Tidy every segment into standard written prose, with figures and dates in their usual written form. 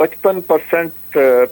55%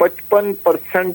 55%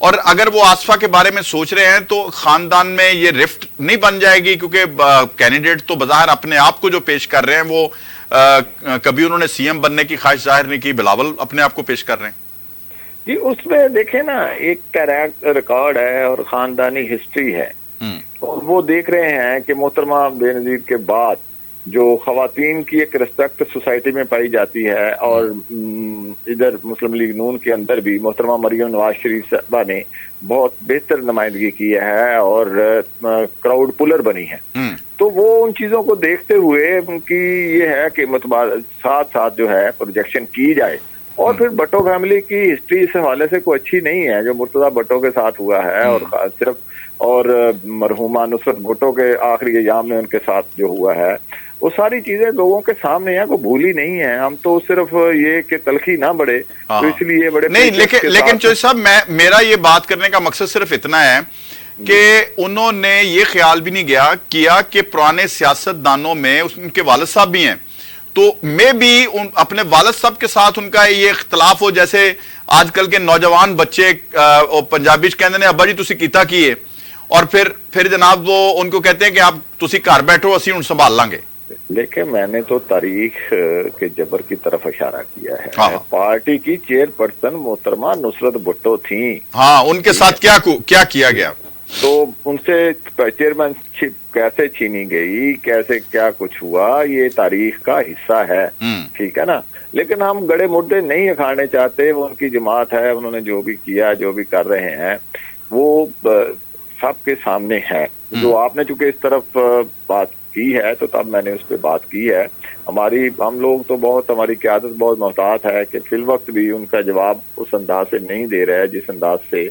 اور اگر وہ آصفہ کے بارے میں سوچ رہے ہیں تو خاندان میں یہ رفٹ نہیں بن جائے گی، کیونکہ کینڈیڈیٹ تو بظاہر اپنے آپ کو جو پیش کر رہے ہیں وہ کبھی انہوں نے سی ایم بننے کی خواہش ظاہر نہیں کی، بلاول اپنے آپ کو پیش کر رہے ہیں. جی اس میں دیکھیں نا ایک ریکارڈ ہے اور خاندانی ہسٹری ہے، اور وہ دیکھ رہے ہیں کہ محترمہ بے نظیر کے بعد جو خواتین کی ایک ریسپیکٹ سوسائٹی میں پائی جاتی ہے، اور ادھر مسلم لیگ نون کے اندر بھی محترمہ مریم نواز شریف صاحبہ نے بہت بہتر نمائندگی کی ہے اور کراؤڈ پولر بنی ہے. تو وہ ان چیزوں کو دیکھتے ہوئے ان کی یہ ہے کہ ساتھ ساتھ جو ہے پروجیکشن کی جائے. اور پھر بھٹو فیملی کی ہسٹری اس حوالے سے کوئی اچھی نہیں ہے جو مرتضیٰ بھٹو کے ساتھ ہوا ہے، اور صرف اور مرحومہ نصرت بھٹو کے آخری ایام میں ان کے ساتھ جو ہوا ہے، وہ ساری چیزیں لوگوں کے سامنے ہیں، کوئی بھولی نہیں ہے. ہم تو صرف یہ کہ تلخی نہ بڑھے تو اس لیے بڑے نہیں، لیکن چوہدری صاحب میرا یہ بات کرنے کا مقصد صرف اتنا ہے کہ انہوں نے یہ خیال بھی نہیں کیا کہ پرانے سیاست دانوں میں ان کے والد صاحب بھی ہیں، تو میں بھی اپنے والد صاحب کے ساتھ ان کا یہ اختلاف ہو، جیسے آج کل کے نوجوان بچے پنجابی کہندے نے ابا جی تسی کیتا کیے، اور پھر جناب وہ ان کو کہتے ہیں کہ آپ تسی گھر بیٹھو اسی ہن سنبھال لیں گے. لیکن میں نے تو تاریخ کے جبر کی طرف اشارہ کیا ہے. پارٹی کی چیئر پرسن محترمہ نصرت بھٹو تھیں، ہاں ان کے ساتھ کیا کیا گیا، تو ان سے چیئرمین شپ کیسے چھینی گئی، کیسے کیا کچھ ہوا، یہ تاریخ کا حصہ ہے، ٹھیک ہے نا. لیکن ہم گڑے مڈے نہیں اکھاڑنے چاہتے، وہ ان کی جماعت ہے، انہوں نے جو بھی کیا جو بھی کر رہے ہیں وہ سب کے سامنے ہے. جو آپ نے چونکہ اس طرف بات کی ہے تو تب میں نے اس پہ بات کی ہے. ہم لوگ تو ہماری قیادت بہت محتاط ہے کہ فی الوقت بھی ان کا جواب اس انداز سے نہیں دے رہا ہے جس انداز سے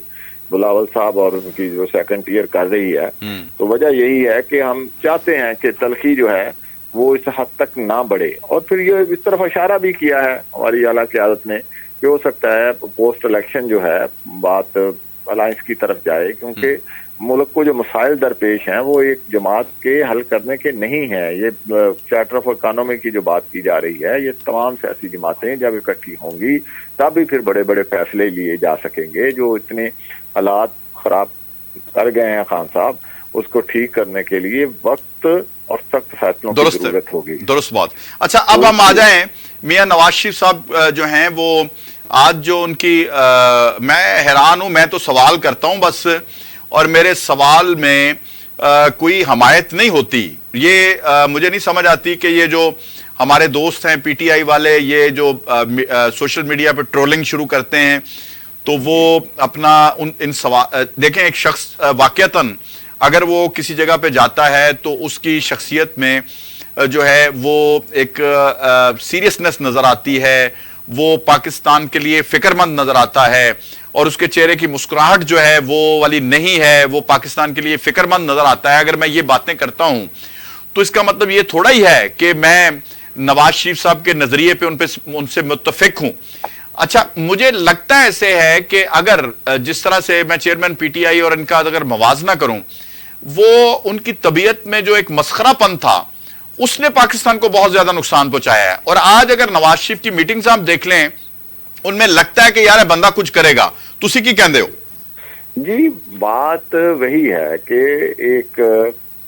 بلاول صاحب اور ان کی جو سیکنڈ ٹیئر کر رہی ہے. تو وجہ یہی ہے کہ ہم چاہتے ہیں کہ تلخی جو ہے وہ اس حد تک نہ بڑھے. اور پھر یہ اس طرف اشارہ بھی کیا ہے ہماری اعلیٰ قیادت نے کہ ہو سکتا ہے پوسٹ الیکشن جو ہے بات الائنس کی طرف جائے، کیونکہ ملک کو جو مسائل درپیش ہیں وہ ایک جماعت کے حل کرنے کے نہیں ہیں. یہ چارٹر آف اکانومی کی جو بات کی جا رہی ہے، یہ تمام سیاسی جماعتیں جب اکٹھی ہوں گی تب ہی پھر بڑے بڑے فیصلے لیے جا سکیں گے. جو اتنے حالات خراب کر گئے ہیں خان صاحب، اس کو ٹھیک کرنے کے لیے وقت اور سخت فیصلوں کی ضرورت ہوگی. درست بات. اچھا اب ہم آ جائیں میاں نواز شریف صاحب جو ہیں، وہ آج جو ان کی میں حیران ہوں، میں تو سوال کرتا ہوں بس، اور میرے سوال میں کوئی حمایت نہیں ہوتی. یہ مجھے نہیں سمجھ آتی کہ یہ جو ہمارے دوست ہیں پی ٹی آئی والے، یہ جو سوشل میڈیا پہ ٹرولنگ شروع کرتے ہیں، تو وہ اپنا ان سوال دیکھیں، ایک شخص واقعتاً اگر وہ کسی جگہ پہ جاتا ہے تو اس کی شخصیت میں جو ہے وہ ایک سیریسنس نظر آتی ہے، وہ پاکستان کے لیے فکر مند نظر آتا ہے، اور اس کے چہرے کی مسکراہٹ جو ہے وہ والی نہیں ہے، وہ پاکستان کے لیے فکر مند نظر آتا ہے. اگر میں یہ باتیں کرتا ہوں تو اس کا مطلب یہ تھوڑا ہی ہے کہ میں نواز شریف صاحب کے نظریے پہ ان سے متفق ہوں. اچھا مجھے لگتا ہے ایسے ہے کہ اگر جس طرح سے میں چیئرمین پی ٹی آئی اور ان کا اگر موازنہ کروں، وہ ان کی طبیعت میں جو ایک مسخرہ پن تھا اس نے پاکستان کو بہت زیادہ نقصان پہنچایا ہے. اور آج اگر نواز شریف کی میٹنگز آپ دیکھ لیں، ان میں لگتا ہے کہ یار بندہ کچھ کرے گا. تسی کی کہندے ہو؟ جی بات وہی ہے کہ ایک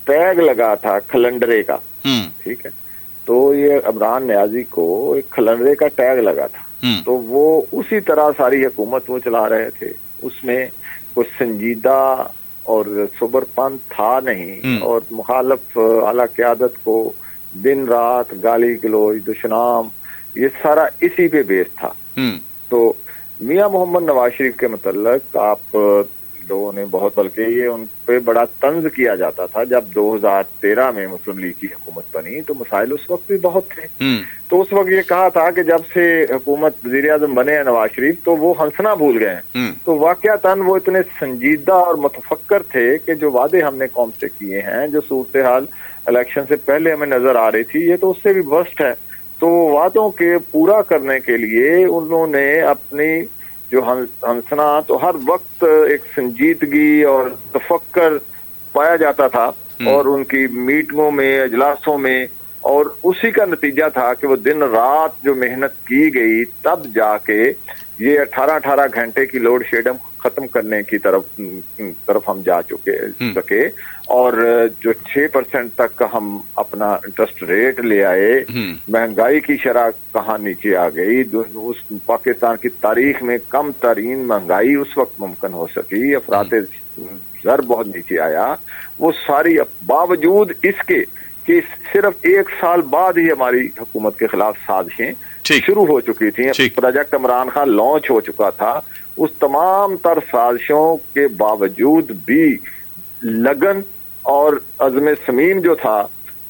ٹیگ لگا تھا کھلنڈرے کا، ٹھیک ہے، تو یہ عمران نیازی کو ایک کھلنڈرے کا ٹیگ لگا تھا، تو وہ اسی طرح ساری حکومت وہ چلا رہے تھے. اس میں کچھ سنجیدہ اور صبر پن تھا نہیں، اور مخالف اعلیٰ قیادت کو دن رات گالی گلوچ دشنام یہ سارا اسی پہ بیس تھا. تو میاں محمد نواز شریف کے متعلق آپ لوگوں نے بہت، بلکہ یہ ان پہ بڑا طنز کیا جاتا تھا. جب 2013 میں مسلم لیگ کی حکومت بنی تو مسائل اس وقت بھی بہت تھے، تو اس وقت یہ کہا تھا کہ جب سے حکومت وزیر اعظم بنے ہیں نواز شریف تو وہ ہنسنا بھول گئے ہیں. تو واقعتاً وہ اتنے سنجیدہ اور متفکر تھے کہ جو وعدے ہم نے قوم سے کیے ہیں، جو صورتحال الیکشن سے پہلے ہمیں نظر آ رہی تھی، یہ تو اس سے بھی ورسٹ ہے. تو وعدوں کے پورا کرنے کے لیے انہوں نے اپنی جو ہنسنا، تو ہر وقت ایک سنجیدگی اور تفکر پایا جاتا تھا، اور ان کی میٹنگوں میں اجلاسوں میں، اور اسی کا نتیجہ تھا کہ وہ دن رات جو محنت کی گئی تب جا کے یہ 18-18 گھنٹے کی لوڈ شیڈ ختم کرنے کی طرف ہم جا سکے اور جو 6% تک ہم اپنا انٹرسٹ ریٹ لے آئے، مہنگائی کی شرح کہاں نیچے آ گئی، اس پاکستان کی تاریخ میں کم ترین مہنگائی اس وقت ممکن ہو سکی، افراط زر بہت نیچے آیا، وہ ساری باوجود اس کے کہ صرف 1 سال بعد ہی ہماری حکومت کے خلاف سازشیں شروع ہو چکی تھیں، پروجیکٹ عمران خان لانچ ہو چکا تھا، اس تمام تر سازشوں کے باوجود بھی لگن اور عزم صمیم جو تھا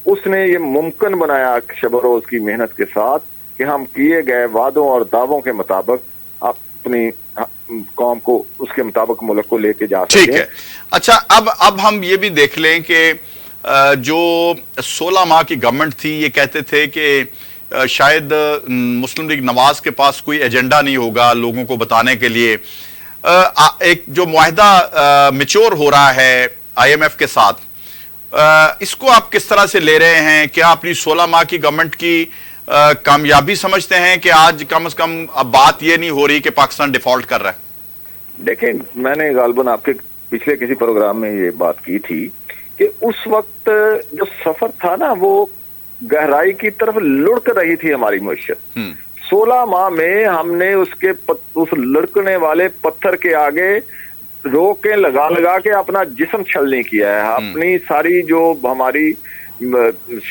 اس نے یہ ممکن بنایا شب و روز کی محنت کے ساتھ کہ ہم کیے گئے وعدوں اور دعووں کے مطابق اپنی قوم کو اس کے مطابق ملک کو لے کے جا سکیں۔ ٹھیک ہے، اچھا اب ہم یہ بھی دیکھ لیں کہ جو 16 ماہ کی گورنمنٹ تھی یہ کہتے تھے کہ شاید مسلم لیگ نواز کے پاس کوئی ایجنڈا نہیں ہوگا لوگوں کو بتانے کے لیے، ایک جو معاہدہ میچور ہو رہا ہے آئی ایم ایف کے ساتھ، اس کو آپ کس طرح سے لے رہے ہیں؟ کیا اپنی 16 ماہ کی گورنمنٹ کی کامیابی سمجھتے ہیں کہ آج کم از کم اب بات یہ نہیں ہو رہی کہ پاکستان ڈیفالٹ کر رہا ہے؟ دیکھیں، میں نے غالباً آپ کے پچھلے کسی پروگرام میں یہ بات کی تھی کہ اس وقت جو سفر تھا نا وہ گہرائی کی طرف لڑک رہی تھی ہماری معیشت۔ 16 ماہ میں ہم نے اس لڑکنے والے پتھر کے آگے روکیں لگا کے اپنا جسم چھلنی کیا ہے، اپنی ساری جو ہماری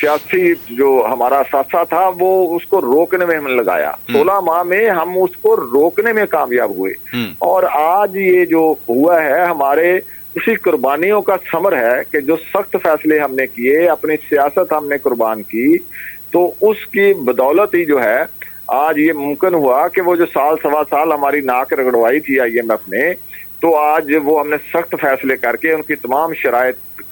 سیاسی جو ہمارا اثاثہ تھا وہ اس کو روکنے میں ہم نے لگایا۔ 16 ماہ میں ہم اس کو روکنے میں کامیاب ہوئے، اور آج یہ جو ہوا ہے ہمارے اسی قربانیوں کا ثمر ہے کہ جو سخت فیصلے ہم نے کیے، اپنی سیاست ہم نے قربان کی، تو اس کی بدولت ہی جو ہے آج یہ ممکن ہوا کہ وہ جو سوا سال ہماری ناک رگڑوائی تھی آئی ایم ایف نے، تو آج وہ ہم نے سخت فیصلے کر کے ان کی تمام شرائط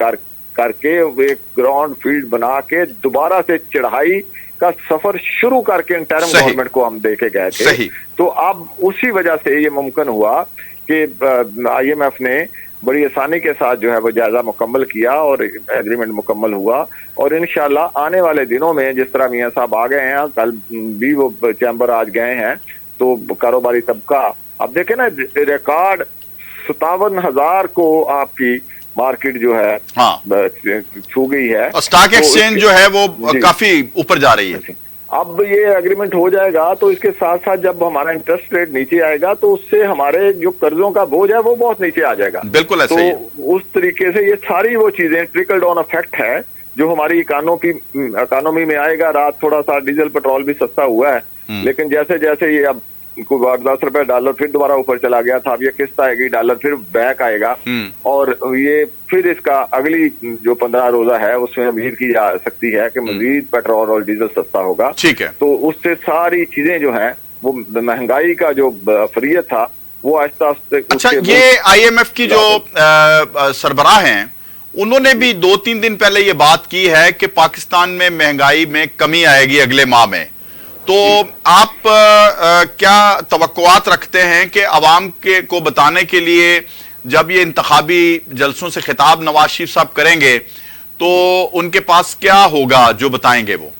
کر کے ایک گراؤنڈ فیلڈ بنا کے دوبارہ سے چڑھائی کا سفر شروع کر کے انٹرم گورنمنٹ کو ہم دے کے گئے تھے۔ تو اب اسی وجہ سے یہ ممکن ہوا کہ آئی ایم ایف نے بڑی آسانی کے ساتھ جو ہے وہ جائزہ مکمل کیا اور ایگریمنٹ مکمل ہوا، اور انشاءاللہ آنے والے دنوں میں جس طرح میاں صاحب آ گئے ہیں، کل بھی وہ چیمبر آج گئے ہیں، تو کاروباری طبقہ اب دیکھیں نا ریکارڈ 57,000 کو آپ کی مارکیٹ جو ہے چھو گئی ہے، اور سٹاک ایکسچینج جو ہے وہ کافی اوپر جا رہی ہے۔ اب یہ ایگریمنٹ ہو جائے گا تو اس کے ساتھ ساتھ جب ہمارا انٹرسٹ ریٹ نیچے آئے گا تو اس سے ہمارے جو قرضوں کا بوجھ ہے وہ بہت نیچے آ جائے گا۔ بالکل ایسا ہی ہے۔ تو اس طریقے سے یہ ساری وہ چیزیں ٹرکل ڈاؤن افیکٹ ہے جو ہماری اکانومی میں آئے گا۔ رات تھوڑا سا ڈیزل پیٹرول بھی سستا ہوا ہے، لیکن جیسے جیسے یہ اب 10 روپے ڈالر پھر دوبارہ اوپر چلا گیا تھا، اب یہ قسط آئے گی، ڈالر پھر بیک آئے گا، اور یہ پھر اس کا اگلی جو 15 روزہ ہے اس میں امید کی جا سکتی ہے کہ مزید پیٹرول اور ڈیزل سستا ہوگا۔ ٹھیک ہے، تو اس سے ساری چیزیں جو ہیں وہ مہنگائی کا جو فریت تھا وہ آہستہ آہستہ۔ اچھا، یہ آئی ایم ایف کی جو سربراہ ہیں انہوں نے بھی 2-3 دن پہلے یہ بات کی ہے کہ پاکستان میں مہنگائی میں کمی آئے گی اگلے ماہ میں، تو آپ کیا توقعات رکھتے ہیں کہ عوام کو بتانے کے لیے جب یہ انتخابی جلسوں سے خطاب نواز شریف صاحب کریں گے تو ان کے پاس کیا ہوگا جو بتائیں گے؟ وہ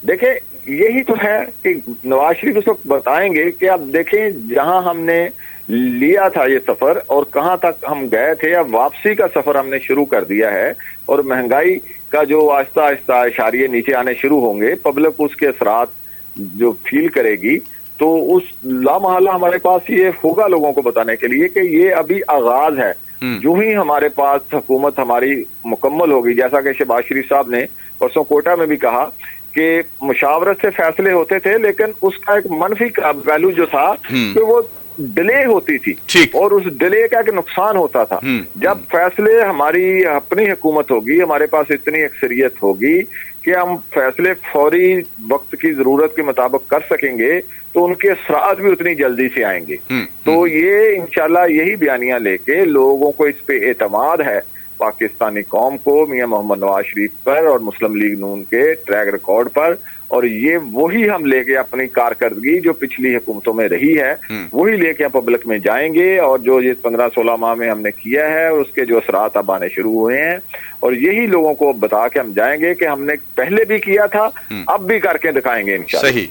دیکھیں، یہی تو ہے کہ نواز شریف اس وقت بتائیں گے کہ اب دیکھیں جہاں ہم نے لیا تھا یہ سفر اور کہاں تک ہم گئے تھے، اب واپسی کا سفر ہم نے شروع کر دیا ہے، اور مہنگائی کا جو آہستہ آہستہ اشاریے نیچے آنے شروع ہوں گے، پبلک اس کے اثرات جو فیل کرے گی، تو اس لامحالہ ہمارے پاس یہ ہوگا لوگوں کو بتانے کے لیے کہ یہ ابھی آغاز ہے۔ جو ہی ہمارے پاس حکومت ہماری مکمل ہوگی، جیسا کہ شہباز شریف صاحب نے پرسوں کوٹا میں بھی کہا کہ مشاورت سے فیصلے ہوتے تھے لیکن اس کا ایک منفی پہلو جو تھا کہ وہ ڈیلے ہوتی تھی، اور اس ڈیلے کا ایک نقصان ہوتا تھا۔ جب فیصلے ہماری اپنی حکومت ہوگی، ہمارے پاس اتنی اکثریت ہوگی کہ ہم فیصلے فوری وقت کی ضرورت کے مطابق کر سکیں گے، تو ان کے اثرات بھی اتنی جلدی سے آئیں گے۔ تو یہ انشاءاللہ یہی بیانیاں لے کے لوگوں کو اس پہ اعتماد ہے، پاکستانی قوم کو میاں محمد نواز شریف پر اور مسلم لیگ نون کے ٹریک ریکارڈ پر، اور یہ وہی ہم لے کے اپنی کارکردگی جو پچھلی حکومتوں میں رہی ہے وہی لے کے پبلک میں جائیں گے، اور جو یہ 15-16 ماہ میں ہم نے کیا ہے اس کے جو اثرات اب آنے شروع ہوئے ہیں، اور یہی لوگوں کو بتا کے ہم جائیں گے کہ ہم نے پہلے بھی کیا تھا، اب بھی کر کے دکھائیں گے انشاءاللہ۔ صحیح۔